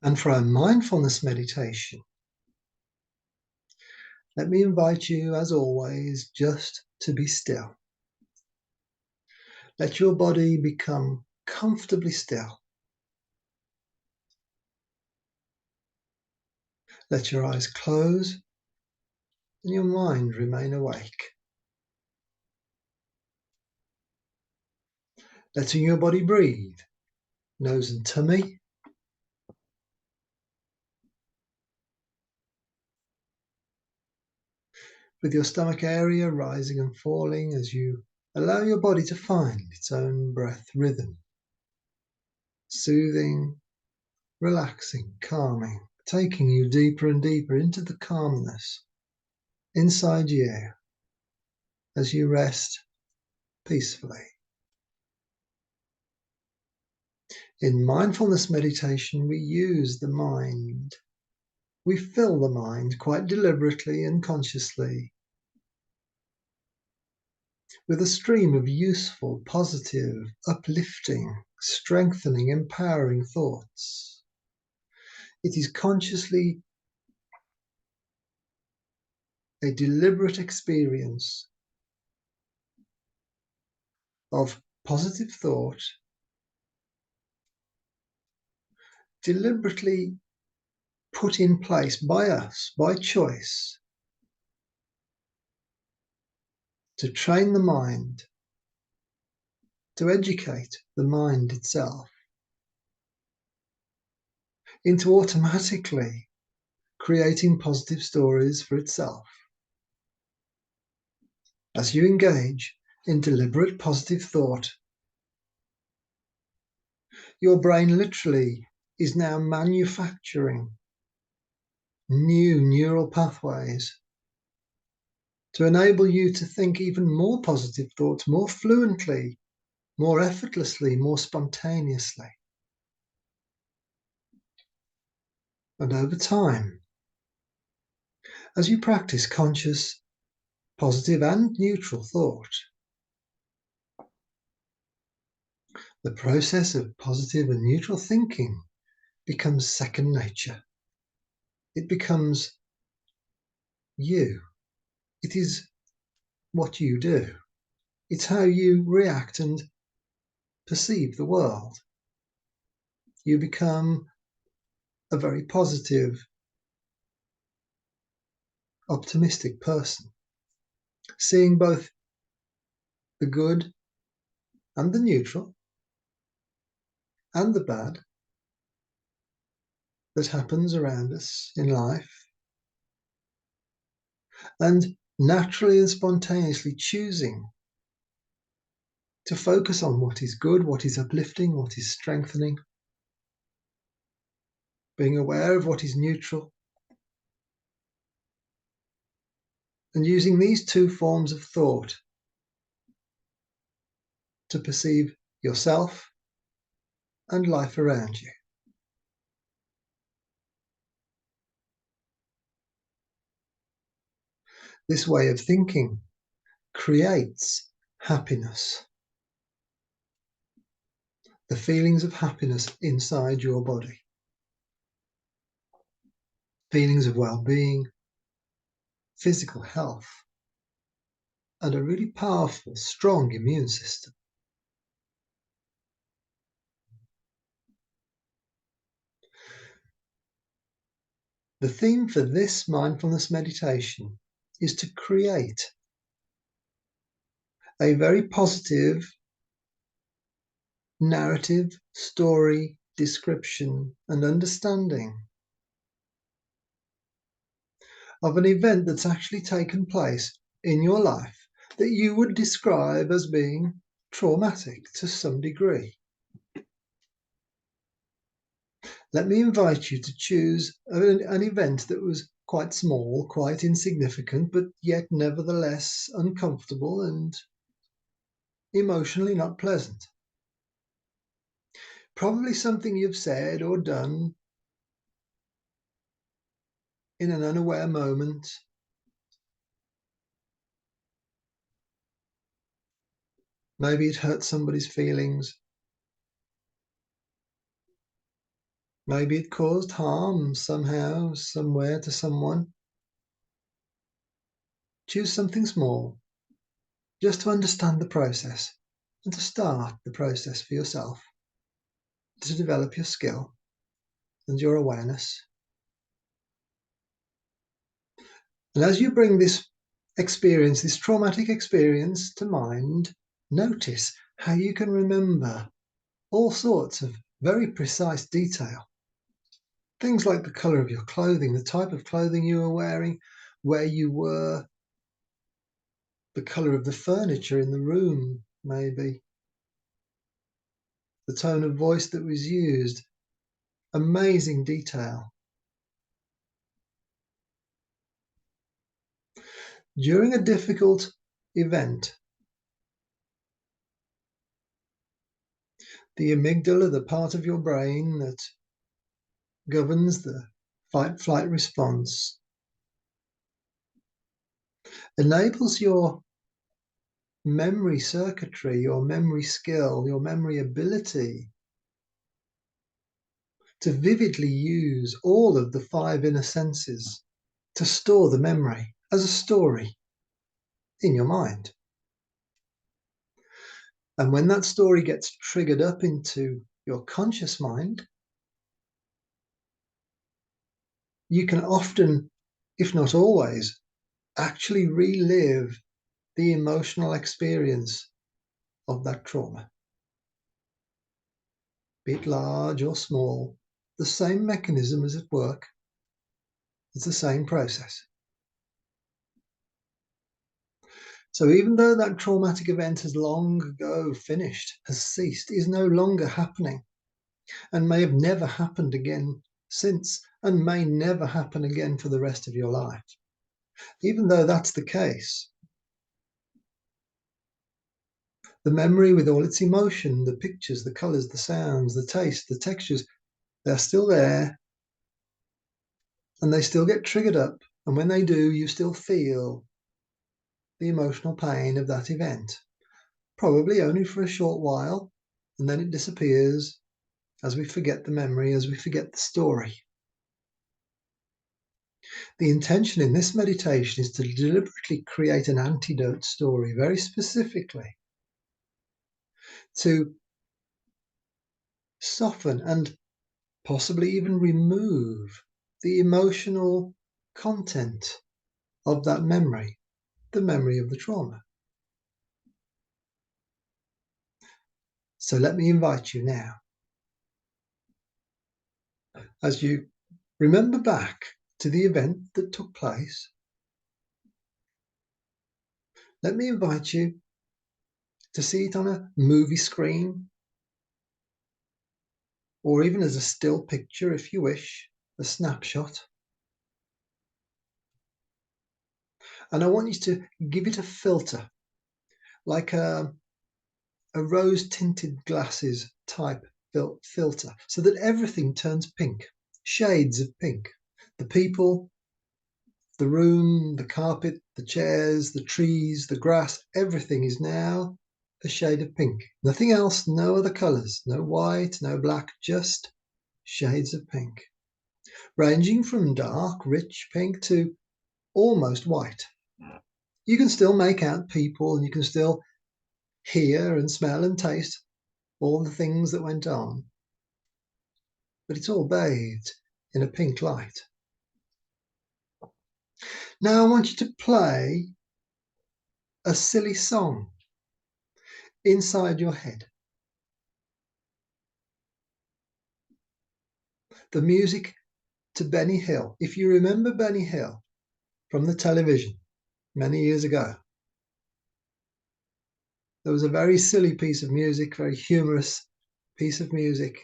And for our mindfulness meditation, let me invite you, as always, just to be still. Let your body become comfortably still. Let your eyes close and your mind remain awake. Letting your body breathe, nose and tummy. With your stomach area rising and falling as you allow your body to find its own breath rhythm. Soothing, relaxing, calming, taking you deeper and deeper into the calmness inside you as you rest peacefully. In mindfulness meditation, we use the mind. We fill the mind quite deliberately and consciously with a stream of useful, positive, uplifting, strengthening, empowering thoughts. It is consciously a deliberate experience of positive thought, deliberately put in place by us, by choice, to train the mind, to educate the mind itself into automatically creating positive stories for itself. As you engage in deliberate positive thought, your brain literally is now manufacturing new neural pathways to enable you to think even more positive thoughts, more fluently, more effortlessly, more spontaneously. And over time, as you practice conscious, positive and neutral thought, the process of positive and neutral thinking becomes second nature. It becomes you. It is what you do. It's how you react and perceive the world. You become a very positive, optimistic person, seeing both the good and the neutral and the bad that happens around us in life, and naturally and spontaneously choosing to focus on what is good, what is uplifting, what is strengthening, being aware of what is neutral, and using these two forms of thought to perceive yourself and life around you. This way of thinking creates happiness, the feelings of happiness inside your body, feelings of well-being, physical health, and a really powerful, strong immune system. The theme for this mindfulness meditation is to create a very positive narrative, story, description, and understanding of an event that's actually taken place in your life that you would describe as being traumatic to some degree. Let me invite you to choose an event that was quite small, quite insignificant, but yet nevertheless uncomfortable and emotionally not pleasant. Probably something you've said or done in an unaware moment. Maybe it hurt somebody's feelings. Maybe it caused harm somehow, somewhere to someone. Choose something small, just to understand the process and to start the process for yourself, to develop your skill and your awareness. And as you bring this experience, this traumatic experience to mind, notice how you can remember all sorts of very precise detail. Things like the color of your clothing, the type of clothing you were wearing, where you were, the color of the furniture in the room, maybe, the tone of voice that was used. Amazing detail. During a difficult event, the amygdala, the part of your brain that governs the fight-flight response, enables your memory circuitry, your memory skill, your memory ability to vividly use all of the five inner senses to store the memory as a story in your mind. And when that story gets triggered up into your conscious mind, you can often, if not always, actually relive the emotional experience of that trauma. Be it large or small, the same mechanism is at work. It's the same process. So even though that traumatic event has long ago finished, has ceased, is no longer happening, and may have never happened again since, and may never happen again for the rest of your life. Even though that's the case, the memory with all its emotion, the pictures, the colors, the sounds, the taste, the textures, they're still there, and they still get triggered up. And when they do, you still feel the emotional pain of that event, probably only for a short while, and then it disappears as we forget the memory, as we forget the story. The intention in this meditation is to deliberately create an antidote story, very specifically, to soften and possibly even remove the emotional content of that memory, the memory of the trauma. So let me invite you now, as you remember back to the event that took place, let me invite you to see it on a movie screen, or even as a still picture if you wish, a snapshot. And I want you to give it a filter, like a rose-tinted glasses type filter, so that everything turns pink, shades of pink. The people, the room, the carpet, the chairs, the trees, the grass, everything is now a shade of pink. Nothing else, no other colours, no white, no black, just shades of pink, ranging from dark, rich pink to almost white. You can still make out people, and you can still hear and smell and taste all the things that went on, but it's all bathed in a pink light. Now I want you to play a silly song inside your head. The music to Benny Hill. If you remember Benny Hill from the television many years ago, there was a very silly piece of music, very humorous piece of music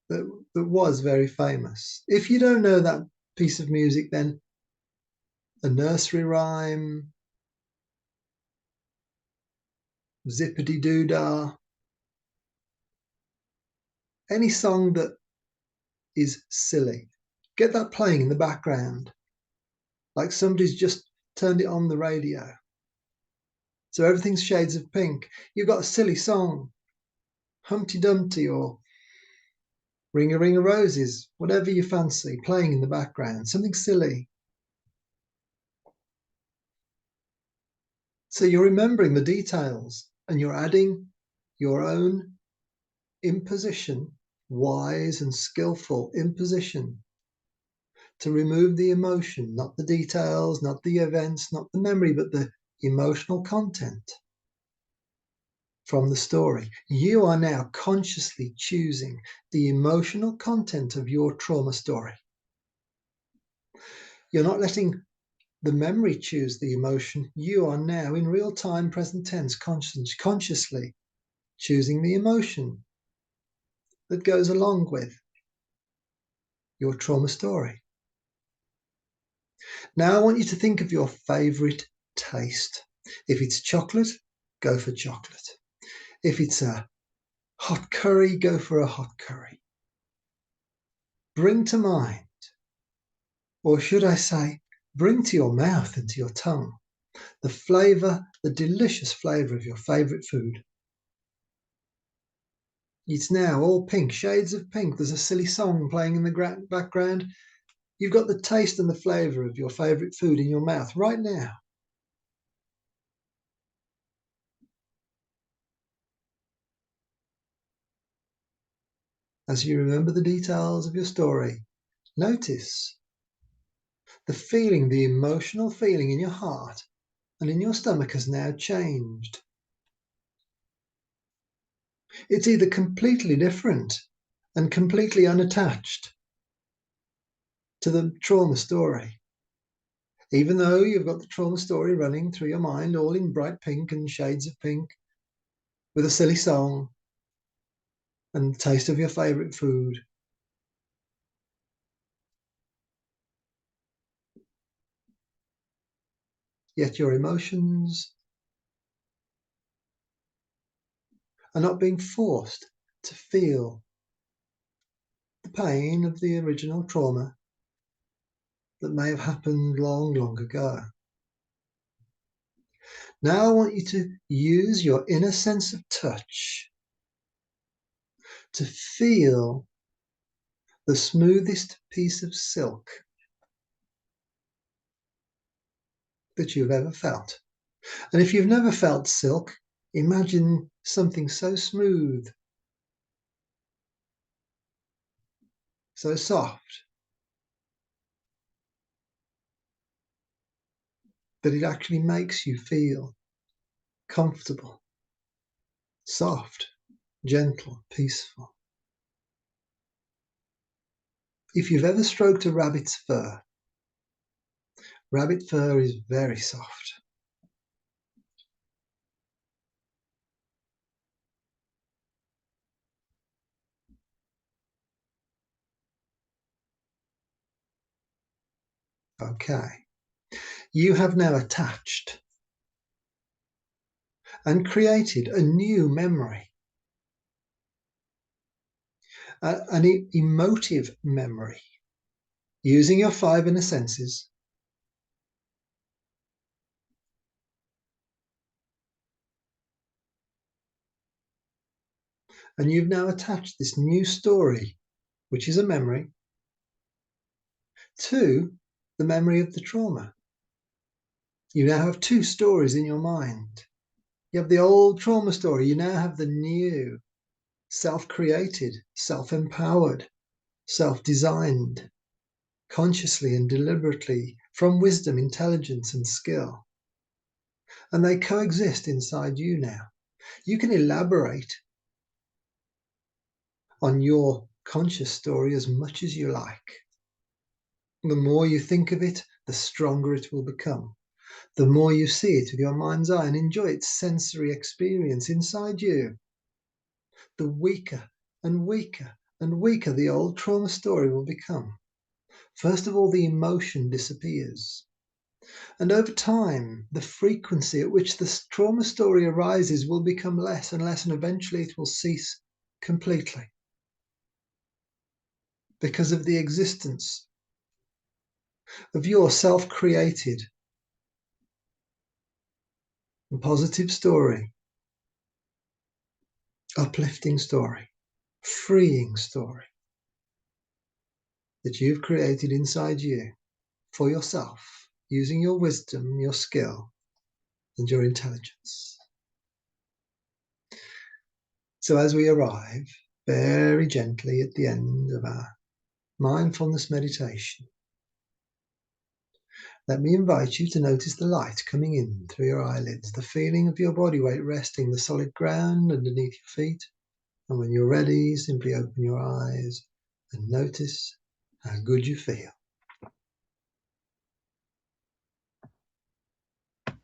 that was very famous. If you don't know that piece of music, then a nursery rhyme, zippity doo dah, any song that is silly, get that playing in the background, like somebody's just turned it on the radio. So everything's shades of pink. You've got a silly song, Humpty Dumpty or Ring a Ring of Roses, whatever you fancy, playing in the background, something silly. So you're remembering the details and you're adding your own imposition, wise and skillful imposition, to remove the emotion, not the details, not the events, not the memory, but the emotional content from the story. You are now consciously choosing the emotional content of your trauma story. You're not letting the memory choose the emotion. You are now in real time, present tense, consciously choosing the emotion that goes along with your trauma story. Now I want you to think of your favorite taste. If it's chocolate, go for chocolate. If it's a hot curry, go for a hot curry. Bring to mind, or should I say, bring to your mouth and to your tongue, the flavour, the delicious flavour of your favourite food. It's now all pink, shades of pink. There's a silly song playing in the background. You've got the taste and the flavour of your favourite food in your mouth right now. As you remember the details of your story, notice the feeling, the emotional feeling in your heart and in your stomach has now changed. It's either completely different and completely unattached to the trauma story. Even though you've got the trauma story running through your mind, all in bright pink and shades of pink, with a silly song and the taste of your favorite food. Yet your emotions are not being forced to feel the pain of the original trauma that may have happened long, long ago. Now I want you to use your inner sense of touch to feel the smoothest piece of silk that you've ever felt. And if you've never felt silk, imagine something so smooth, so soft, that it actually makes you feel comfortable, soft, gentle, peaceful. If you've ever stroked a rabbit fur is very soft. Okay. You have now attached and created a new memory, an emotive memory, using your five inner senses. And you've now attached this new story, which is a memory, to the memory of the trauma. You now have two stories in your mind. You have the old trauma story. You now have the new, self-created, self-empowered, self-designed, consciously and deliberately, from wisdom, intelligence, and skill. And they coexist inside you now. You can elaborate on your conscious story as much as you like. The more you think of it, the stronger it will become. The more you see it with your mind's eye and enjoy its sensory experience inside you, the weaker and weaker and weaker the old trauma story will become. First of all, the emotion disappears. And over time, the frequency at which the trauma story arises will become less and less, and eventually it will cease completely because of the existence of your self-created and positive story uplifting story, freeing story that you've created inside you for yourself, using your wisdom, your skill, and your intelligence. So as we arrive very gently at the end of our mindfulness meditation, let me invite you to notice the light coming in through your eyelids, the feeling of your body weight resting the solid ground underneath your feet. And when you're ready, simply open your eyes and notice how good you feel.